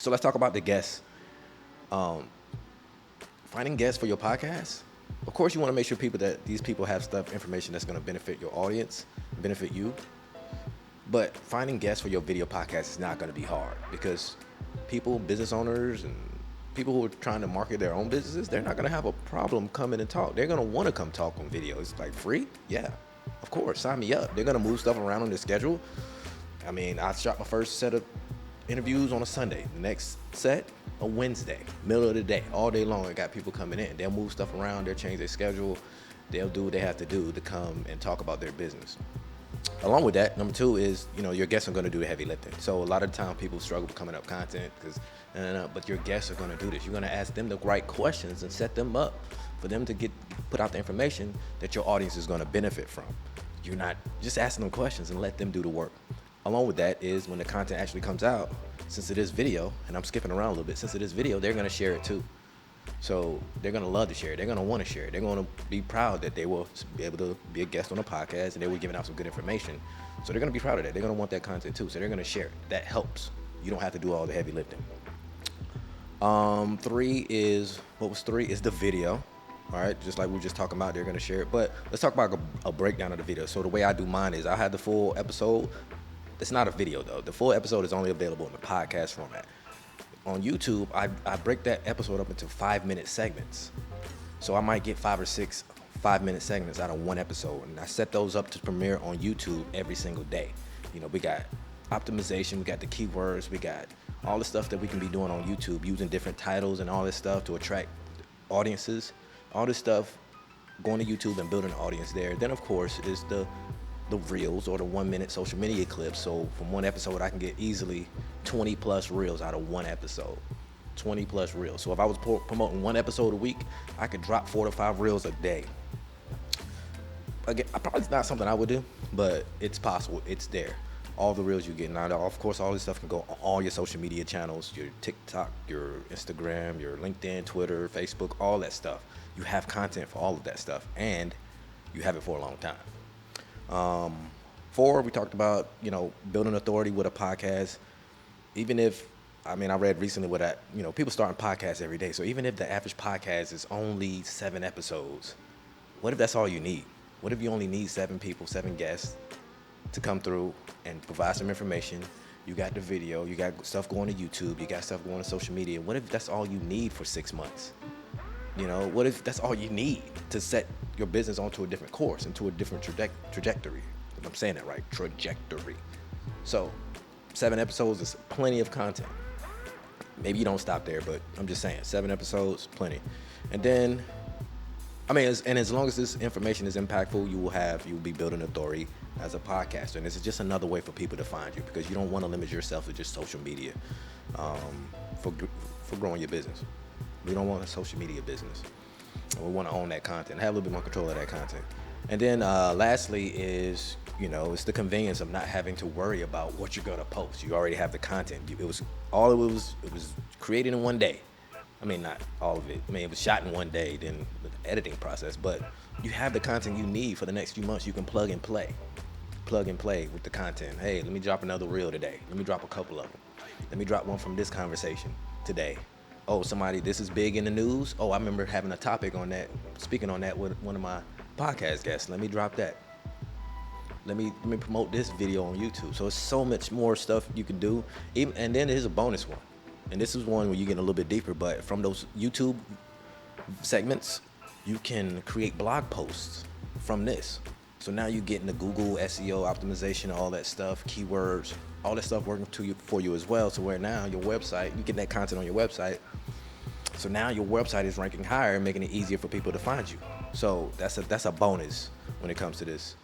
So let's talk about the guests. Um, Finding guests for your podcast. Of course, you want to make sure these people have stuff, information that's going to benefit your audience, benefit you. But finding guests for your video podcast is not going to be hard because people, business owners, and people who are trying to market their own businesses, they're not going to have a problem coming and talk. They're going to want to come talk on video. It's like free? Yeah, of course. Sign me up. They're going to move stuff around on their schedule. I mean, I shot my first set of interviews on a Sunday. The next set, a Wednesday, middle of the day, all day long. I got people coming in. They'll move stuff around. They'll change their schedule. They'll do what they have to do to come and talk about their business. Along with that, number two is, your guests are going to do the heavy lifting. So a lot of the time people struggle with coming up content but your guests are going to do this. You're going to ask them the right questions and set them up for them to put out the information that your audience is going to benefit from. You're not just asking them questions and let them do the work. Along with that is when the content actually comes out, since it is video, and I'm skipping around a little bit, since it is video, they're going to share it too. So they're going to love to share it. They're going to want to share it. They're going to be proud that they will be able to be a guest on a podcast and they were giving out some good information. So they're going to be proud of that. They're going to want that content too. So they're going to share it. That helps. You don't have to do all the heavy lifting. Three is the video. All right, just like we were just talking about, they're going to share it. But let's talk about a breakdown of the video. So the way I do mine is I have the full episode. It's not a video though. The full episode is only available in the podcast format. On YouTube, I break that episode up into 5-minute segments. So I might get 5 or 6 5-minute segments out of one episode, and I set those up to premiere on YouTube every single day. We got optimization, we got the keywords, we got all the stuff that we can be doing on YouTube, using different titles and all this stuff to attract audiences. All this stuff, going to YouTube and building an audience there. Then of course is the reels or the 1-minute social media clips. So from one episode, I can get easily 20 plus reels out of one episode. 20 plus reels. So if I was promoting one episode a week, I could drop 4 to 5 reels a day. Again, probably not something I would do, but it's possible. It's there. All the reels you get. Now, of course, all this stuff can go on all your social media channels, your TikTok, your Instagram, your LinkedIn, Twitter, Facebook, all that stuff. You have content for all of that stuff, and you have it for a long time. 4, we talked about, building authority with a podcast. I read recently people starting podcasts every day. So even if the average podcast is only 7 episodes, what if that's all you need? What if you only need 7 people, 7 guests to come through and provide some information? You got the video, you got stuff going to YouTube, you got stuff going to social media. What if that's all you need for 6 months? What if that's all you need to set your business onto a different course, into a different trajectory? If I'm saying that right, trajectory. So 7 episodes is plenty of content. Maybe you don't stop there, but I'm just saying 7 episodes, plenty. And then, as long as this information is impactful, you'll be building authority as a podcaster. And this is just another way for people to find you, because you don't want to limit yourself to just social media for growing your business. We don't want a social media business. We want to own that content, have a little bit more control of that content. And then lastly is, it's the convenience of not having to worry about what you're going to post. You already have the content. It was created in one day. Not all of it. It was shot in one day, then the editing process. But you have the content you need for the next few months. You can plug and play with the content. Hey, let me drop another reel today. Let me drop a couple of them. Let me drop one from this conversation today. Oh, this is big in the news. Oh, I remember having a topic on that, speaking on that with one of my podcast guests. Let me drop that. Let me promote this video on YouTube. So it's so much more stuff you can do. And then there's a bonus one. And this is one where you get a little bit deeper, but from those YouTube segments, you can create blog posts from this. So now you're getting the Google SEO optimization, all that stuff, keywords, all that stuff working for you as well. So where now your website, you get that content on your website. So now your website is ranking higher, making it easier for people to find you. So that's a bonus when it comes to this.